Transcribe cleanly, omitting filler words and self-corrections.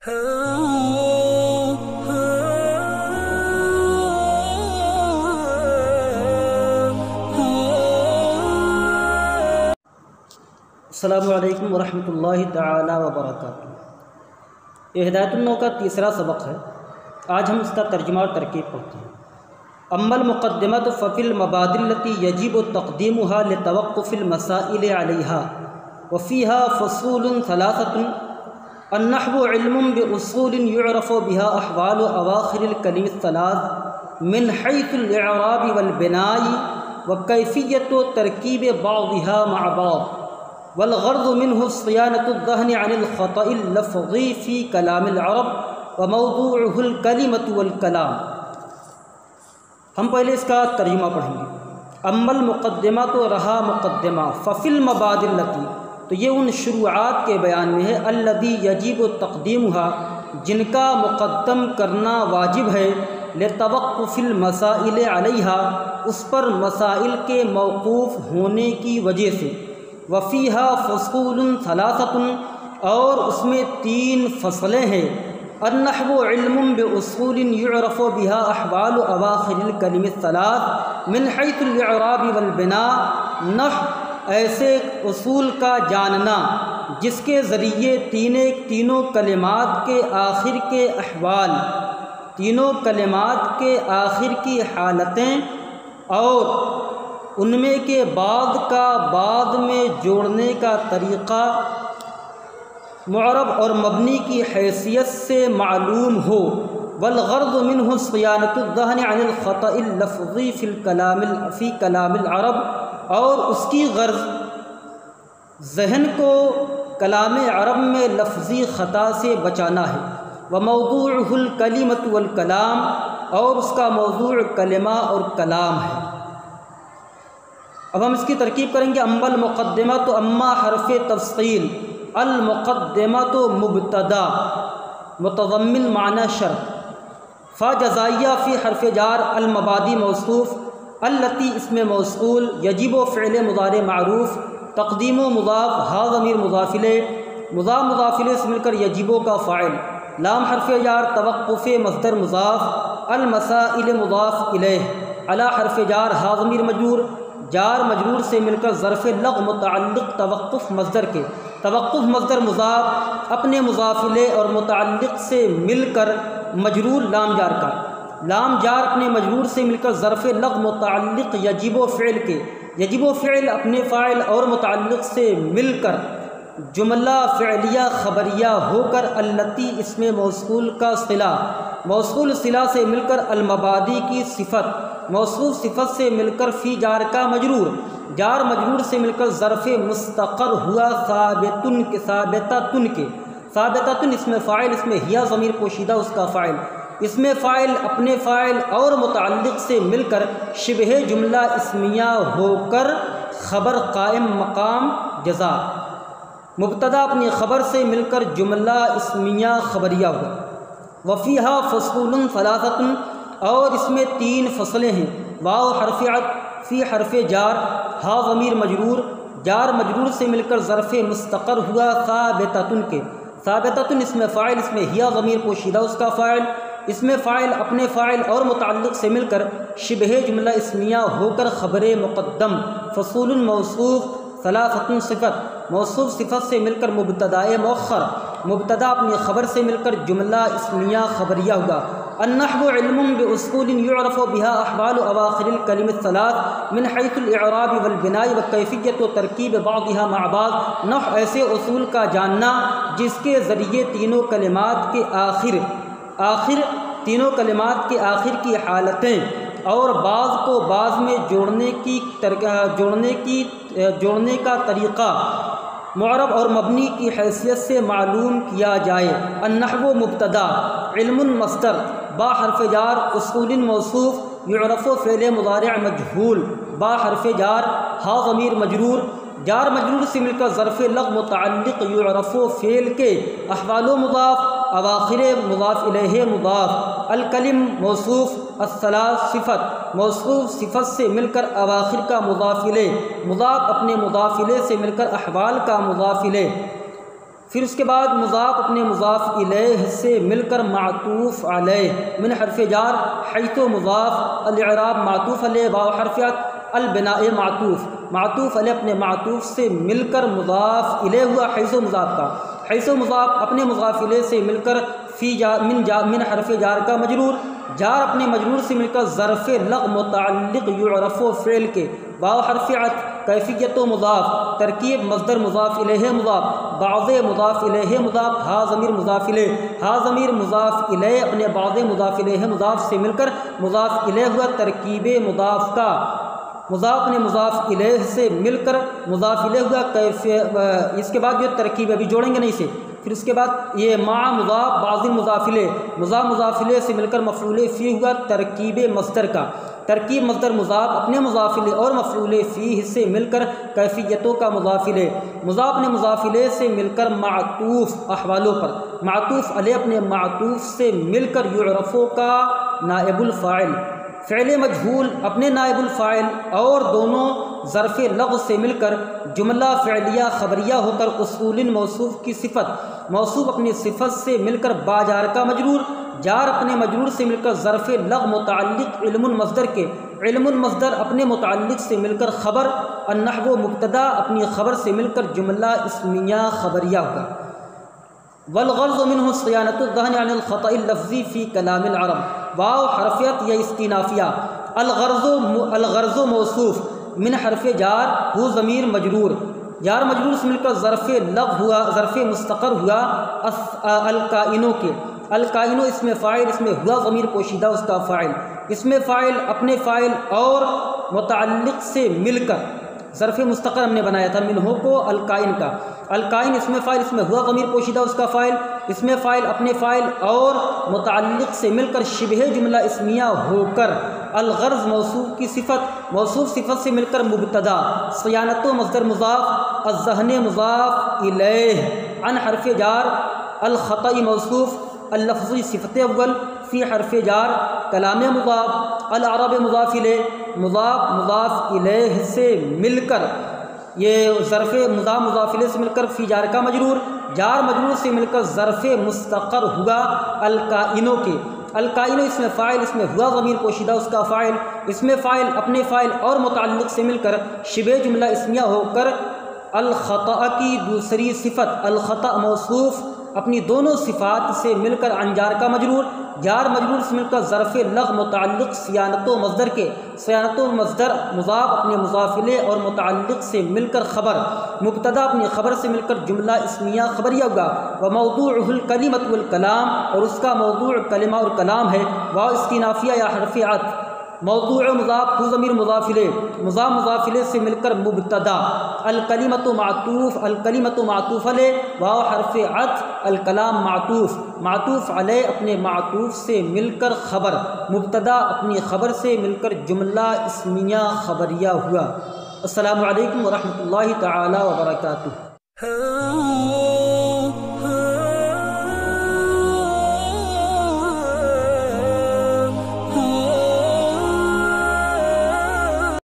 السلام علیکم ورحمۃ اللہ تعالی وبرکاتہ۔ یہ ہدایت النو کا تیسرا سبق ہے۔ آج ہم اس کا ترجمہ اور ترکیب پڑھتے ہیں۔ اما المقدمۃ ففی المبادئ التی یجب تقدیمها لتوقف المسائل علیہا وفیہا فصول ثلاثۃ۔ النحو علم باصول یعرف بها احوال اواخر الکلم الثلاث من حیث الاعراب والبناء وکیفیۃ ترکیب بعضها مع بعض، والغرض منه صيانة الذهن عن الخطأ اللفظي في كلام العرب وموضوعه الكلمة والكلام۔ ہم پہلے اس کا ترجمہ پڑھیں گے۔ اما المقدمہ تو رہا مقدمہ، ففی المبادئ التی، تو یہ ان شروعات کے بیان میں ہے، الذی یجب تقدیمها، جن کا مقدم کرنا واجب ہے، لتوقف المسائل علیہا، اس پر مسائل کے موقوف ہونے کی وجہ سے، وفیہا فصول ثلاثۃ، اور اس میں 3 فصلیں ہیں۔ النحو علم باصول یعرف بها احوال اواخر الکلم الثلاث من حیث الاعراب والبناء، نحو ایسے اصول کا جاننا جس کے ذریعے تینوں کلمات کے آخر کے احوال، تینوں کلمات کے آخر کی حالتیں اور ان میں کے بعد کا بعد میں جوڑنے کا طریقہ معرب اور مبنی کی حیثیت سے معلوم ہو۔ والغرض منہ صیانۃ الذہن عن الخطأ اللفظی فی کلام العرب، اور اس کی غرض ذہن کو کلام عرب میں لفظی خطا سے بچانا ہے۔ وموضوعہ الکلمۃ والکلام، اور اس کا موضوع کلمہ اور کلام ہے۔ اب ہم اس کی ترکیب کریں گے۔ اما المقدمہ تو اما حرف تفصیل، المقدمہ تو مبتدا متضمن معنی شرط، فا جزائیہ فی حرف جار، المبادئ موصوف، التی اسم موصول، یجب فعل مضارع معروف، تقدیم و مضاف، ہا ضمیر مضاف الیہ، مضاف الیہ سے مل کر یجبو کا فاعل، لام حرف جار، توقف مصدر مضاف، المسائل مضاف الیہ، علی حرف جار، ہا ضمیر مجرور، جار مجرور سے مل کر ظرف لغو متعلق توقف مصدر کے، توقف مصدر مضاف اپنے مضاف الیہ اور متعلق سے مل کر مجرور لام جار کا، لام جار اپنے مجرور سے مل کر ظرف لغو متعلق یجب فعل کے، یجب فعل اپنے فاعل اور متعلق سے مل کر جملہ فعلیہ خبریہ ہو کر، التی اسم موصول کا صلہ، موصول صلہ سے مل کر، المبادئ کی صفت، موصوف صفت سے مل کر، فی جار کا مجرور، جار مجرور سے مل کر ظرف مستقر ہوا، ثابتن کے، ثابتتن اس میں فاعل، اس میں ہیا ضمیر پوشیدہ اس کا فاعل، اس میں فاعل اپنے فاعل اور متعلق سے مل کر شبہ جملہ اسمیہ ہو کر خبر قائم مقام جزا، مبتدا اپنی خبر سے مل کر جملہ اسمیہ خبریہ ہوا۔ وفیہا فصول ثلاثۃ، اور اس میں 3 فصلیں ہیں۔ واو حرف عطف، فی حرف جار، ہا ضمیر مجرور، جار مجرور سے مل کر ظرف مستقر ہوا، ثابتتن کے، ثابتتن اس میں فاعل، اس میں ہیا ضمیر پوشیدہ اس کا فاعل، اس میں فاعل اپنے فاعل اور متعلق سے مل کر شبہ جملہ اسمیہ ہو کر خبر مقدم، فصول موصوف، ثلاثۃ صفت، موصوف صفت سے مل کر مبتدا مؤخر، مبتدا اپنی خبر سے مل کر جملہ اسمیہ خبریہ ہوگا۔ النحو علم باصول یعرف بها احوال اواخر الکلم الثلاث من حیث الاعراب والبناء وکیفیۃ ترکیب بعضها مع بعض، نحو ایسے اصول کا جاننا جس کے ذریعے تینوں کلمات کے آخر کی حالتیں اور بعض کو بعض میں جوڑنے کا طریقہ معرب اور مبنی کی حیثیت سے معلوم کیا جائے۔ النحو مبتدا، علم مصدر، با حرف جار، اصول موصوف، یعرف فعل مضارع مجہول، با حرف جار، ہا ضمیر مجرور، جار مجرور سے مل کر ظرف لغو متعلق یعرف فعل کے، احوال مضاف، اواخر مضاف الیہ مضاف، الکلم موصوف، الثلاث صفت، موصوف صفت سے مل کر اواخر کا مضاف الیہ، مضاف اپنے مضاف الیہ سے مل کر احوال کا مضاف الیہ، پھر اس کے بعد مضاف اپنے مضاف الیہ سے مل کر معطوف علیہ من حرف جار، حیث مضاف، الاعراب معطوف علیہ، واو حرف عطف، البناء معطوف علیہ اپنے معطوف سے مل کر مضاف الیہ ہوا حیث مضاف کا، حیث مضاف اپنے مضاف الیہ سے مل کر من حرف جار کا مجرور، جار اپنے مجرور سے مل کر ظرف لغ متعلق یعرف فعل کے، واو حرف عطف، کیفیت و مضاف، ترکیب مصدر مضاف الیہ مضاف، بعض مضاف الیہ مضاف، ہا ضمیر مضاف الیہ، ہا ضمیر مضاف الیہ اپنے بعض مضاف الیہ مضاف سے مل کر مضاف الیہ ہوا ترکیب مضاف کا، مضاف اپنے مضاف الیہ سے مل کر مضاف الیہ ہوا اس کے بعد جو ترکیب ابھی جوڑیں گے نہیں سے، پھر اس کے بعد یہ مع مضاف بعض مضاف الیہ، مضاف الیہ سے مل کر مفعول فی ہوا ترکیب مصدر کا، ترکیب مصدر مضاف اپنے مضاف الیہ اور مفعول فیہ سے مل کر کیفیتوں کا مضاف الیہ، مضاف اپنے مضاف الیہ سے مل کر معطوف احوالوں پر، معطوف علیہ اپنے معطوف سے مل کر یعرفوں کا نائب الفاعل، فعل مجہول اپنے نائب الفاعل اور دونوں ظرف لغو سے مل کر جملہ فعلیہ خبریہ ہو کر اصول موصوف کی صفت، موصوف اپنی صفت سے مل کر با جار کا مجرور، جار اپنے مجرور سے مل کر ظرف لغو متعلق علم المصدر کے، علم المصدر اپنے متعلق سے مل کر خبر، النحو مبتدا اپنی خبر سے مل کر جملہ اسمیہ خبریہ ہوگا۔ والغرض منه صيانة الذهن عن الخطأ اللفظي في كلام العرب، واو حرفیت یا استینافیہ، الغرض موصوف، من حرف جار، ہو ضمیر مجرور، جار مجرور سے مل کر ظرف لغو ہوا، ظرف مستقر ہوا، الکائنوں کے، الکائنوں اس میں فاعل، اس میں ہوا ضمیر پوشیدہ اس کا فاعل، اس میں فاعل اپنے فاعل اور متعلق سے مل کر، ظرف مستقر ہم نے بنایا تھا منہو کو الکائن کا، الکائن اس میں فاعل، اس میں ہوا ضمیر پوشیدہ اس کا فاعل، اس میں فاعل اپنے فاعل اور متعلق سے مل کر شبہ جملہ اسمیہ ہو کر، الغرض موصوف کی صفت، موصوف صفت سے مل کر مبتدا، صیانت و مصدر مضاف، الذہن مضاف الیہ، عن حرف جار، الخطأ موصوف، اللفظی صفت اول، فی حرف جار، کلام مضاف، الاعراب مضاف الیہ، مضاف الیہ سے مل کر یہ ظرف مضاف الیہ سے مل کر فی جار کا مجرور، جار مجرور سے مل کر ظرف مستقر ہوا الکائنوں کے، الکائنوں اس میں فاعل، اس میں ہوا ضمیر پوشیدہ اس کا فاعل، اس میں فاعل اپنے فاعل اور متعلق سے مل کر شبہ جملہ اسمیہ ہو کر الخطأ کی دوسری صفت، الخطأ موصوف اپنی دونوں صفات سے مل کر عن جار کا مجرور، جار مجرور سے مل کر ظرف لغو متعلق صیانت و مصدر کے، صیانت و مصدر مضاف اپنے مضاف الیہ اور متعلق سے مل کر خبر، مبتدا اپنی خبر سے مل کر جملہ اسمیہ خبریہ ہوگا، وموضوعہ الکلمۃ والکلام، اور اس کا موضوع کلمہ اور کلام ہے، واو استینافیہ یا حرف عطف، موضوع مضاف، ہو ضمیر مضاف الیہ، مضاف الیہ سے مل کر مبتدا، الکلمۃ معطوف، الکلمۃ معطوف علیہ، واو حرف عطف، الکلام معطوف علیہ اپنے معطوف سے مل کر خبر، مبتدا اپنی خبر سے مل کر جملہ اسمیہ خبریہ ہوا۔ السلام علیکم ورحمۃ اللہ تعالی وبرکاتہ۔